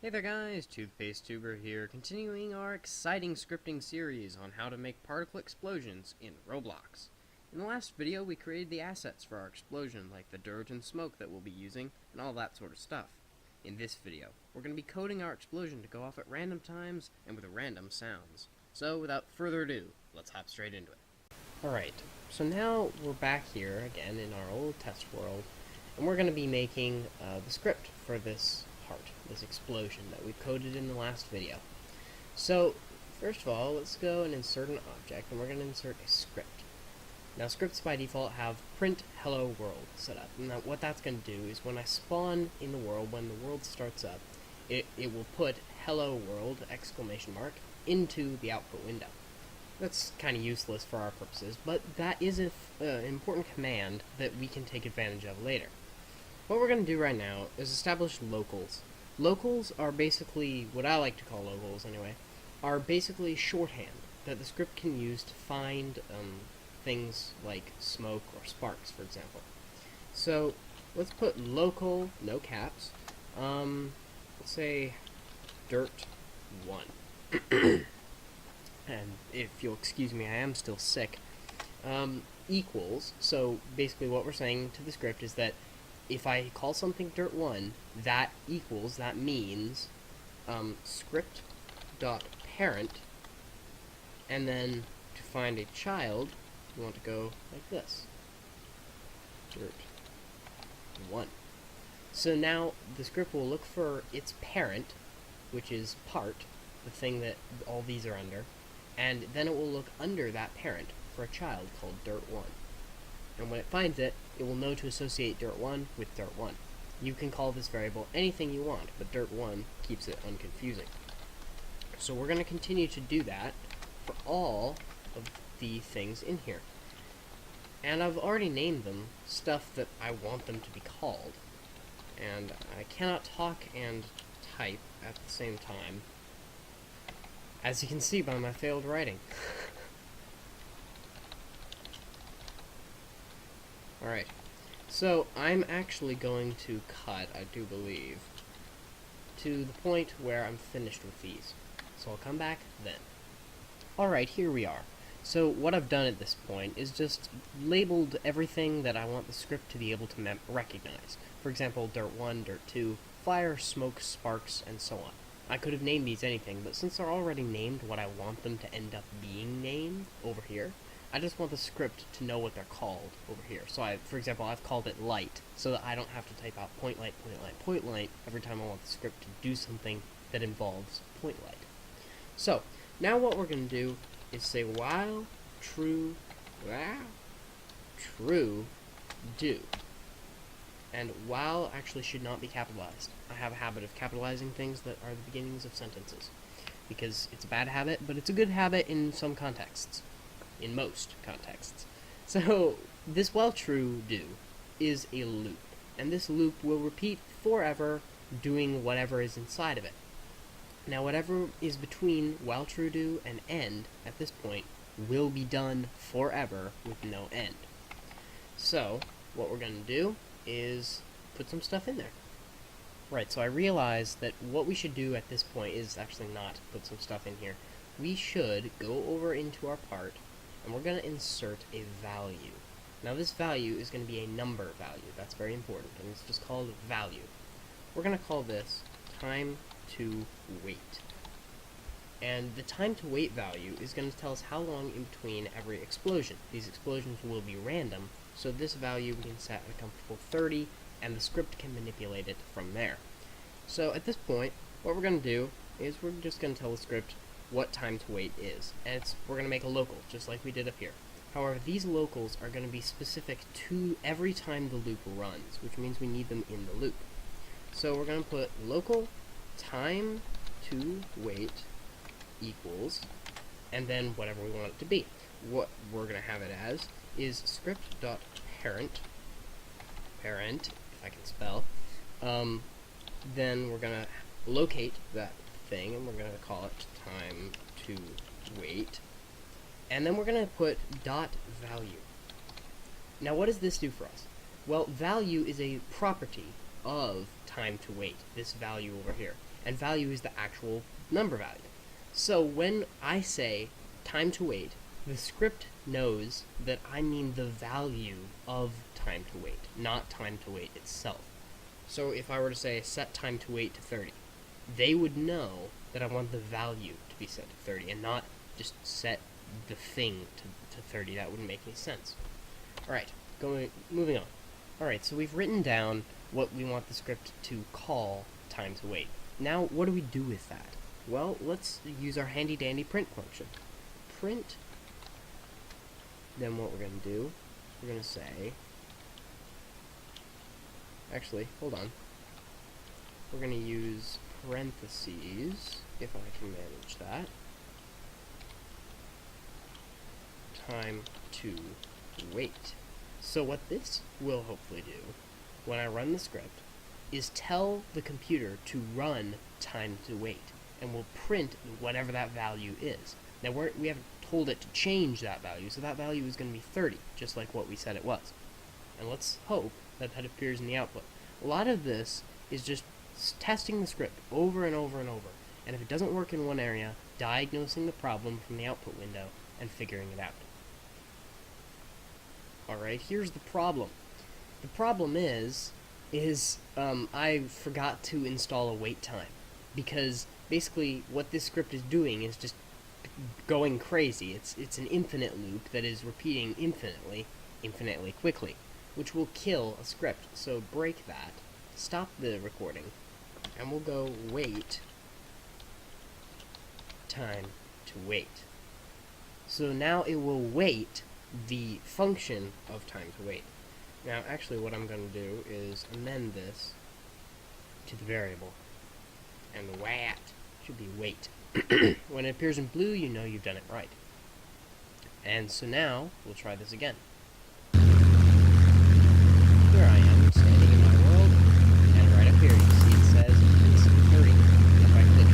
Hey there guys, Toothpaste Tuber here, continuing our exciting scripting series on how to make particle explosions in Roblox. In the last video we created the assets for our explosion, like the dirt and smoke that we'll be using, and all that sort of stuff. In this video, we're going to be coding our explosion to go off at random times and with random sounds. So without further ado, let's hop straight into it. Alright, so now we're back here again in our old test world, and we're going to be making the script for this this explosion that we coded in the last video. So, first of all, let's go and insert an object, and we're going to insert a script. Now, scripts by default have print hello world set up, and what that's going to do is when I spawn in the world, when the world starts up, it will put hello world, exclamation mark, into the output window. That's kind of useless for our purposes, but that is an important command that we can take advantage of later. What we're going to do right now is establish locals. Locals are basically, what I like to call locals anyway, are basically shorthand that the script can use to find things like smoke or sparks, for example. So let's put local, no caps, let's say dirt1. And if you'll excuse me, I am still sick. Equals, so basically what we're saying to the script is that if I call something dirt1, that means script.parent, and then to find a child, you want to go like this, dirt1. So now the script will look for its parent, which is part, the thing that all these are under, and then it will look under that parent for a child called dirt1. And when it finds it, it will know to associate dirt1 with dirt1. You can call this variable anything you want, but dirt1 keeps it unconfusing. So we're going to continue to do that for all of the things in here. And I've already named them stuff that I want them to be called. And I cannot talk and type at the same time, as you can see by my failed writing. Alright, so I'm actually going to cut, I do believe, to the point where I'm finished with these. So I'll come back then. Alright, here we are. So what I've done at this point is just labeled everything that I want the script to be able to recognize. For example, dirt1, dirt2, fire, smoke, sparks, and so on. I could have named these anything, but since they're already named what I want them to end up being named over here, I just want the script to know what they're called over here. So for example, I've called it light, so that I don't have to type out point light, point light, point light every time I want the script to do something that involves point light. So, now what we're going to do is say while true do. And while actually should not be capitalized. I have a habit of capitalizing things that are the beginnings of sentences, because it's a bad habit, but it's a good habit in some contexts. In most contexts. So, this while true do is a loop, and this loop will repeat forever, doing whatever is inside of it. Now, whatever is between while true do and end at this point will be done forever with no end. So, what we're going to do is put some stuff in there. Right, so I realized that what we should do at this point is actually not put some stuff in here. We should go over into our part, and we're going to insert a value. Now this value is going to be a number value. That's very important, and it's just called value. We're going to call this time to wait. And the time to wait value is going to tell us how long in between every explosion. These explosions will be random, so this value we can set at a comfortable 30, and the script can manipulate it from there. So at this point, what we're going to do is we're just going to tell the script what time to wait is, and we're going to make a local, just like we did up here. However, these locals are going to be specific to every time the loop runs, which means we need them in the loop. So we're going to put local time to wait equals, and then whatever we want it to be. What we're going to have it as is script.parent, if I can spell, then we're going to locate that thing, and we're going to call it time to wait, and then we're going to put dot value. Now what does this do for us? Well, value is a property of time to wait, this value over here. And value is the actual number value. So when I say time to wait, the script knows that I mean the value of time to wait, not time to wait itself. So if I were to say set time to wait to 30, they would know that I want the value to be set to 30 and not just set the thing to 30. That wouldn't make any sense. Alright, moving on. Alright, so we've written down what we want the script to call time to wait. Now, what do we do with that? Well, let's use our handy dandy print function. Print, then what we're going to do, we're going to say, actually, hold on. We're going to use parentheses, if I can manage that. Time to wait. So what this will hopefully do, when I run the script, is tell the computer to run time to wait, and we'll print whatever that value is. Now we haven't told it to change that value, so that value is going to be 30, just like what we said it was. And let's hope that that appears in the output. A lot of this is just testing the script over and over and over, and if it doesn't work in one area, diagnosing the problem from the output window and figuring it out. Alright, here's the problem. The problem is I forgot to install a wait time, because basically what this script is doing is just going crazy. It's an infinite loop that is repeating infinitely quickly, which will kill a script. So break that, stop the recording, and we'll go wait time to wait. So now it will wait the function of time to wait. Now actually what I'm going to do is amend this to the variable, and the wat should be wait. When it appears in blue, you know you've done it right. And so now we'll try this again. Here I am standing in my world, and right up here you see it says it's 30. If I click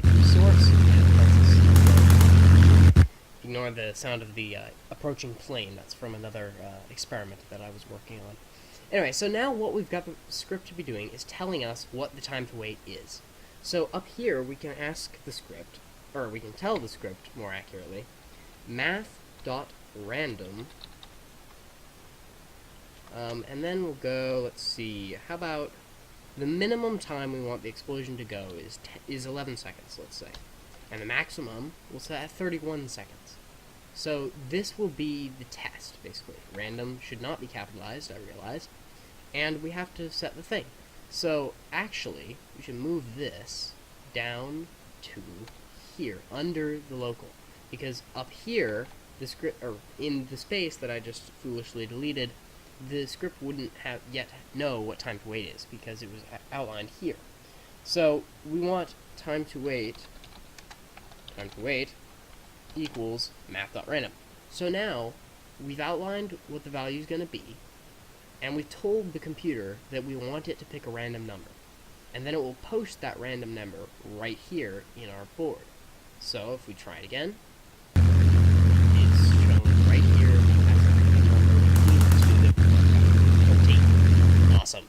the source, and press ignore the sound of the approaching plane. That's from another experiment that I was working on. Anyway, so now what we've got the script to be doing is telling us what the time to wait is. So up here we can ask the script, or we can tell the script more accurately, math.random, and then we'll go, let's see, how about the minimum time we want the explosion to go is 11 seconds, let's say, and the maximum we'll set at 31 seconds. So this will be the test, basically. Random should not be capitalized, I realize, and we have to set the thing. So actually, we should move this down to here, under the local, because up here, the script, or in the space that I just foolishly deleted, the script wouldn't have yet know what time to wait is, because it was outlined here. So we want time to wait equals math.random. So now we've outlined what the value is going to be, and we've told the computer that we want it to pick a random number, and then it will post that random number right here in our board. So if we try it again, it's shown right here as a random number 14. Awesome.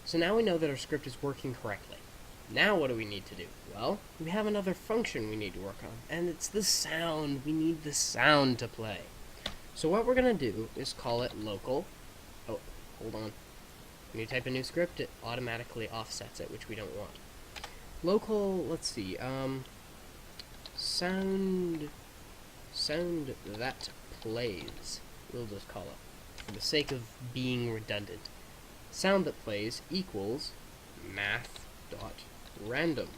So now we know that our script is working correctly. Now what do we need to do? Well, we have another function we need to work on, and it's the sound. We need the sound to play. So what we're going to do is call it local. Oh, hold on. When you type a new script, it automatically offsets it, which we don't want. Local, let's see, sound that plays, we'll just call it, for the sake of being redundant. Sound that plays equals math.random.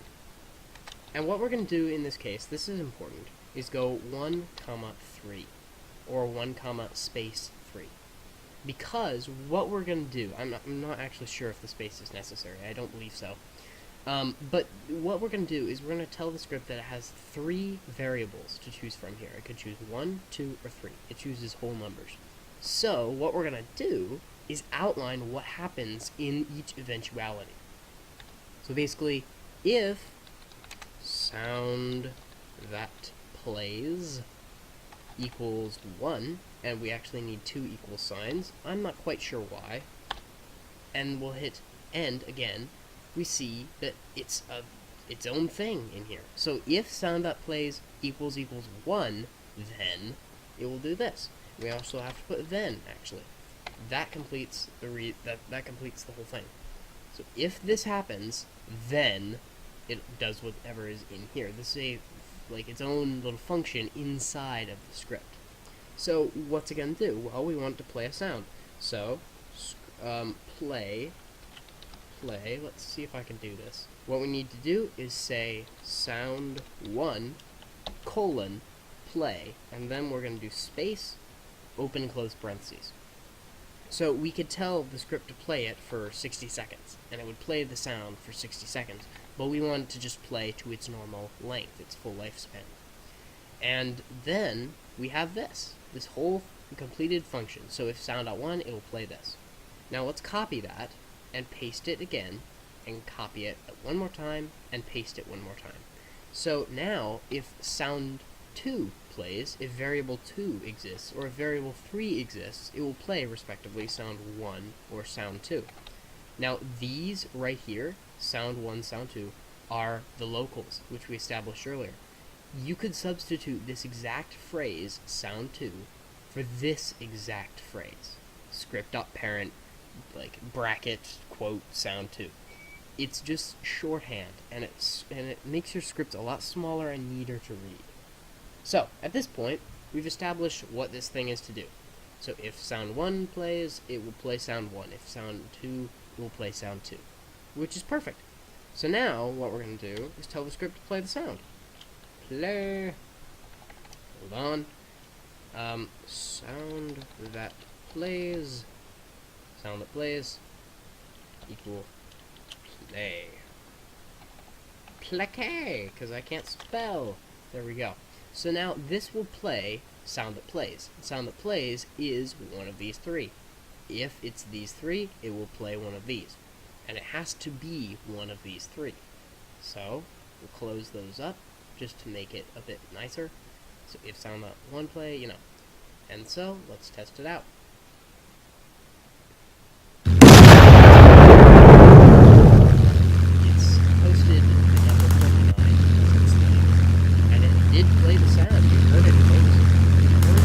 And what we're going to do in this case, this is important, is go 1, 3, or 1, space 3. Because what we're going to do, I'm not actually sure if the space is necessary, I don't believe so. But what we're going to do is we're going to tell the script that it has 3 variables to choose from here. It could choose 1, 2, or 3. It chooses whole numbers. So what we're going to do is outline what happens in each eventuality. So basically, if sound that plays equals 1, and we actually need 2 equal signs, I'm not quite sure why, and we'll hit end again, we see that it's its own thing in here. So if sound.plays equals 1, then it will do this. We also have to put then, actually. That completes the that completes the whole thing. So if this happens, then it does whatever is in here. This is like its own little function inside of the script. So what's it gonna do? Well, we want to play a sound. So play. Let's see if I can do this. What we need to do is say sound1 colon play, and then we're gonna do space, open and close parentheses. So we could tell the script to play it for 60 seconds, and it would play the sound for 60 seconds, but we want it to just play to its normal length, its full lifespan. And then we have this whole completed function. So if sound.1, it will play this. Now let's copy that and paste it again, and copy it one more time, and paste it one more time. So now, if sound2 plays, if variable 2 exists, or if variable 3 exists, it will play, respectively, sound1 or sound2. Now, these right here, sound1, sound2, are the locals, which we established earlier. You could substitute this exact phrase, sound2, for this exact phrase, script.parent, like, bracket, quote, sound2. It's just shorthand, and it makes your script a lot smaller and neater to read. So, at this point, we've established what this thing is to do. So if sound1 plays, it will play sound1. If sound2, it will play sound2, which is perfect. So now, what we're going to do is tell the script to play the sound. Play. Hold on. Sound that plays equal play. Play, because I can't spell. There we go. So now this will play sound that plays. Sound that plays is one of these three. If it's these three, it will play one of these. And it has to be one of these three. So we'll close those up just to make it a bit nicer. So if sound.1 play, you know. And so let's test it out. It's posted the number 49 as its name, and it did play the sound. You heard it, folks. You heard it.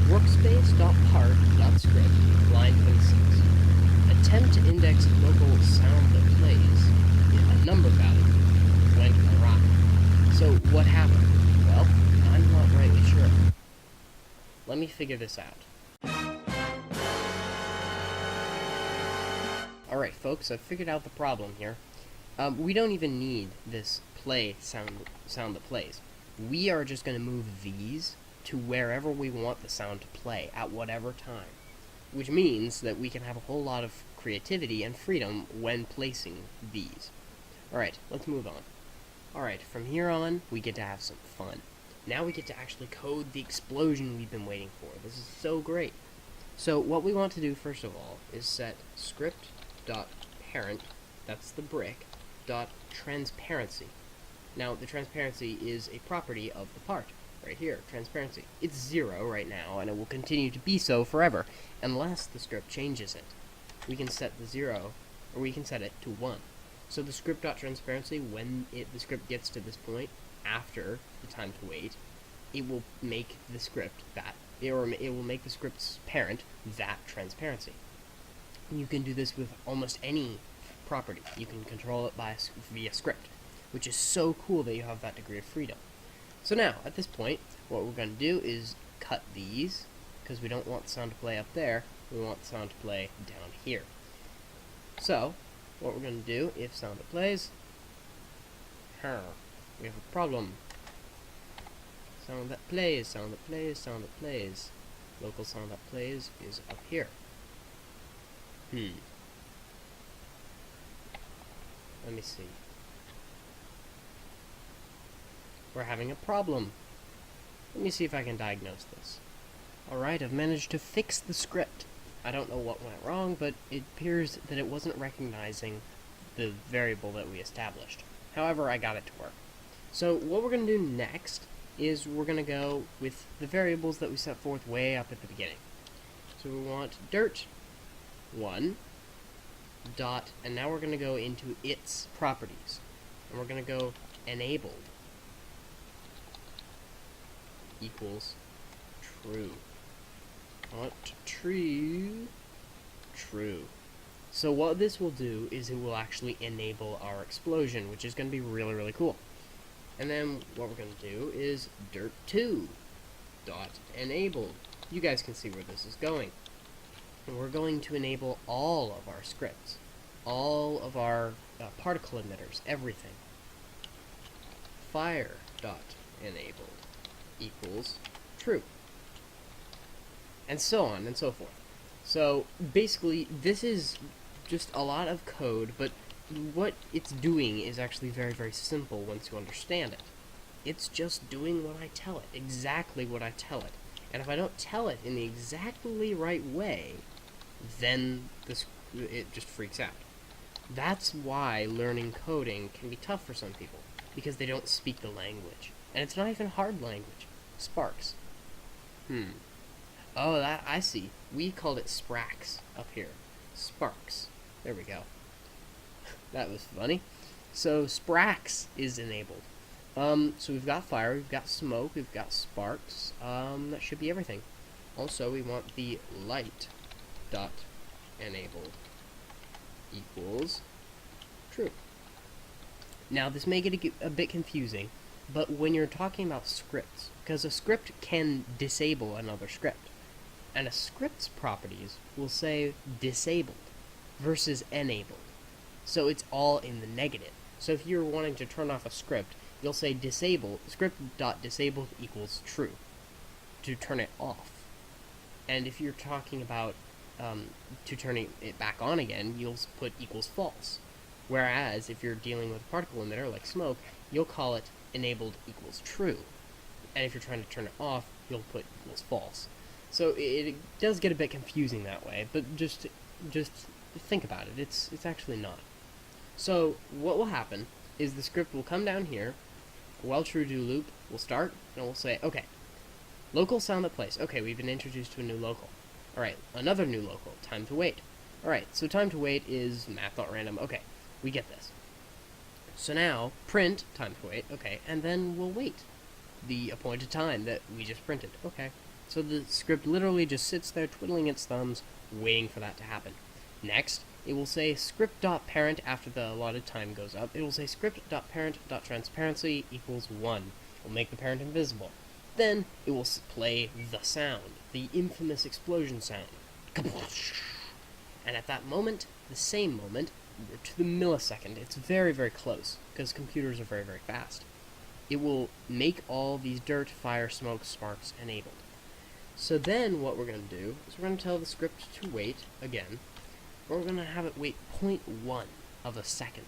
Workspace.part.script, line 26. Attempt to index local sound that plays a number value went awry. So what happened? Well, I'm not rightly sure. Let me figure this out. Alright folks, I've figured out the problem here. We don't even need this play sound that plays. We are just going to move these to wherever we want the sound to play at whatever time, which means that we can have a whole lot of creativity and freedom when placing these. Alright, let's move on. Alright, from here on, we get to have some fun. Now we get to actually code the explosion we've been waiting for. This is so great. So what we want to do first of all is set script.parent, that's the brick, .transparency. Now the transparency is a property of the part. Right here, transparency. It's 0 right now, and it will continue to be so forever, unless the script changes it. We can set the 0, or we can set it to 1. So the script.transparency, when the script gets to this point, after the time to wait, it will make the script that, or it will make the script's parent that transparency. And you can do this with almost any property. You can control it via script, which is so cool that you have that degree of freedom. So now, at this point, what we're going to do is cut these, because we don't want the sound to play up there, we want the sound to play down here. So, what we're going to do, if sound that plays, we have a problem. Sound that plays, sound that plays, sound that plays. Local sound that plays is up here. Let me see. We're having a problem. Let me see if I can diagnose this. Alright, I've managed to fix the script. I don't know what went wrong, but it appears that it wasn't recognizing the variable that we established. However, I got it to work. So what we're going to do next is we're going to go with the variables that we set forth way up at the beginning. So we want dirt1 dot, and now we're going to go into its properties. And we're going to go enabled equals true. Not true. True. So what this will do is it will actually enable our explosion, which is going to be really, really cool. And then what we're going to do is dirt2 dot enabled. You guys can see where this is going. And we're going to enable all of our scripts, all of our particle emitters, everything. Fire dot enabled equals true. And so on and so forth. So basically, this is just a lot of code, but what it's doing is actually very, very simple once you understand it. It's just doing what I tell it, exactly what I tell it. And if I don't tell it in the exactly right way, then it just freaks out. That's why learning coding can be tough for some people, because they don't speak the language. And it's not even hard language. Sparks. Oh, that I see. We called it Sprax up here. Sparks. There we go. That was funny. So Sprax is enabled. So we've got fire, we've got smoke, we've got sparks. That should be everything. Also, we want the light dot enabled equals true. Now, this may get a bit confusing, but when you're talking about scripts, because a script can disable another script, and a script's properties will say disabled versus enabled. So it's all in the negative. So if you're wanting to turn off a script, you'll say disable, script.disabled equals true to turn it off. And if you're talking about to turning it back on again, you'll put equals false. Whereas if you're dealing with a particle emitter like smoke, you'll call it enabled equals true. And if you're trying to turn it off, you'll put equals false. So it does get a bit confusing that way, but just think about it. It's actually not. So what will happen is the script will come down here, while true do loop will start, and we'll say, okay, local sound at place. Okay, we've been introduced to a new local. Alright, another new local, time to wait. Alright, so time to wait is math.random. Okay, we get this. So now, print, time to wait, okay, and then we'll wait the appointed time that we just printed. Okay, so the script literally just sits there twiddling its thumbs, waiting for that to happen. Next, it will say script.parent after the allotted time goes up. It will say script.parent.transparency equals 1. It will make the parent invisible. Then it will play the sound, the infamous explosion sound. And at that moment, the same moment, to the millisecond, it's very, very close, because computers are very, very fast. It will make all these dirt, fire, smoke, sparks enabled. So then what we're going to do is we're going to tell the script to wait again. We're going to have it wait 0.1 of a second.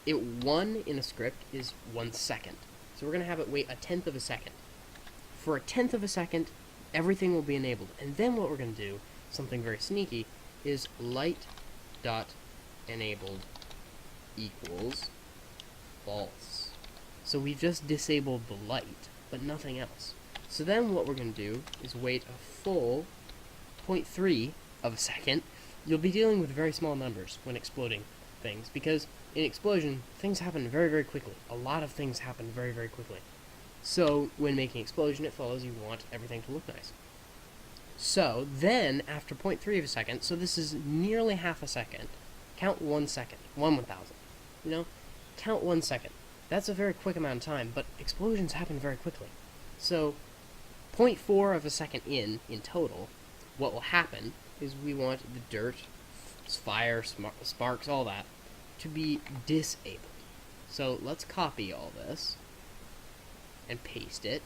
1 in a script is 1 second. So we're going to have it wait 1/10 of a second. For 1/10 of a second, everything will be enabled. And then what we're going to do, something very sneaky, is light.enabled equals false. So we've just disabled the light, but nothing else. So then what we're going to do is wait a full 0.3 of a second. You'll be dealing with very small numbers when exploding things, because in explosion, things happen very, very quickly. A lot of things happen very, very quickly. So when making explosion, it follows you want everything to look nice. So then, after 0.3 of a second, so this is nearly half a second, count 1 second, 1/1000. You know, count 1 second. That's a very quick amount of time, but explosions happen very quickly. So 0.4 of a second in total, what will happen is we want the dirt, fire, sparks, all that, to be disabled. So let's copy all this and paste it.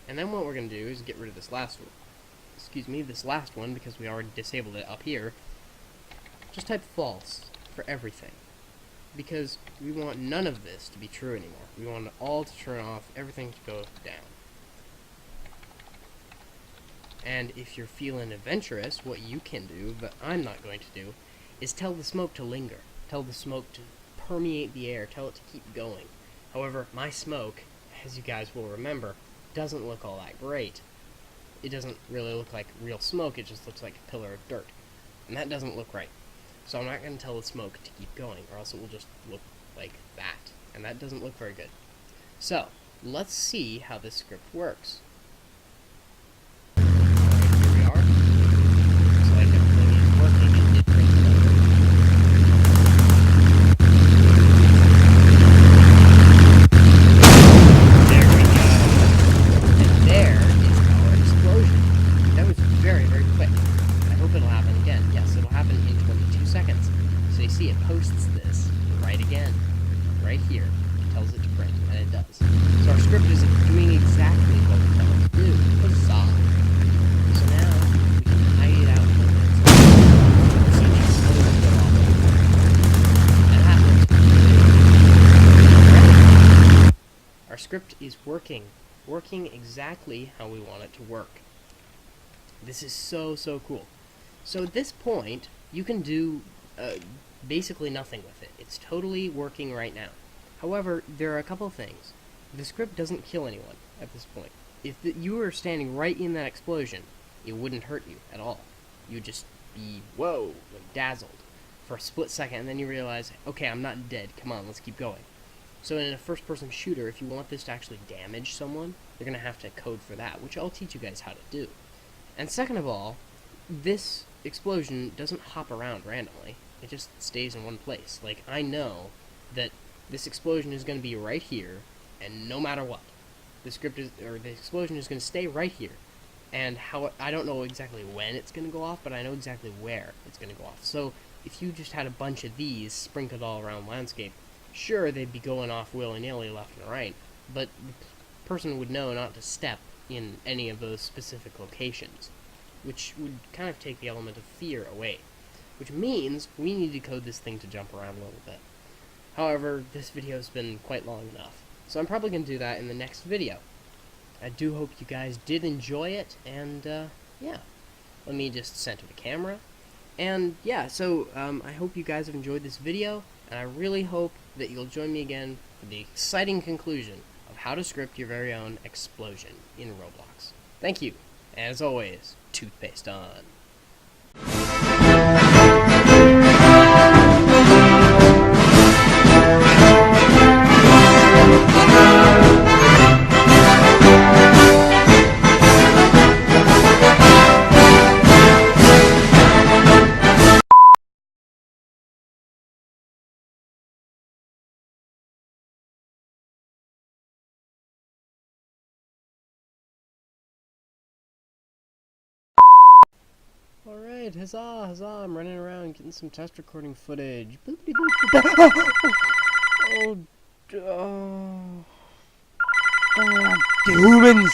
And then what we're going to do is get rid of this last one. Excuse me, this last one, because we already disabled it up here. Just type false for for everything. Because we want none of this to be true anymore. We want it all to turn off, everything to go down. And if you're feeling adventurous, what you can do, but I'm not going to do, is tell the smoke to linger. Tell the smoke to permeate the air. Tell it to keep going. However, my smoke, as you guys will remember, doesn't look all that great. It doesn't really look like real smoke, it just looks like a pillar of dirt. And that doesn't look right. So I'm not going to tell the smoke to keep going, or else it will just look like that. And that doesn't look very good. So, let's see how this script works. Here we are. Looks like everything is working. It did print the number. There we go. And there is our explosion. That was very, very quick. I hope it'll happen again. Yes, it'll happen in 22 seconds. So you see it posts this right again. Right here. It tells it to print, and it does. So our script is doing exactly what we tell it to do. Huzzah! So now, we can hide it out from it. See the explosion go off. That happened. Our script is working. Working exactly how we want it to work. This is so, so cool. So at this point, you can do basically nothing with it. It's totally working right now. However, there are a couple of things. The script doesn't kill anyone at this point. If you were standing right in that explosion, it wouldn't hurt you at all. You'd just be, whoa, like dazzled for a split second, and then you realize, okay, I'm not dead. Come on, let's keep going. So in a first-person shooter, if you want this to actually damage someone, you're going to have to code for that, which I'll teach you guys how to do. And second of all, this explosion doesn't hop around randomly. It just stays in one place. Like, I know that this explosion is going to be right here, and no matter what, the explosion is going to stay right here. And I don't know exactly when it's going to go off, but I know exactly where it's going to go off. So if you just had a bunch of these sprinkled all around the landscape, sure, they'd be going off willy-nilly left and right, but the person would know not to step in any of those specific locations, which would kind of take the element of fear away, which means we need to code this thing to jump around a little bit. However, this video has been quite long enough, so I'm probably going to do that in the next video. I do hope you guys did enjoy it, and yeah, let me just center the camera, and yeah, so I hope you guys have enjoyed this video, and I really hope that you'll join me again for the exciting conclusion of how to script your very own explosion in Roblox. Thank you, and as always, toothpaste on. Alright, huzzah, huzzah, I'm running around getting some test recording footage. Oh, humans!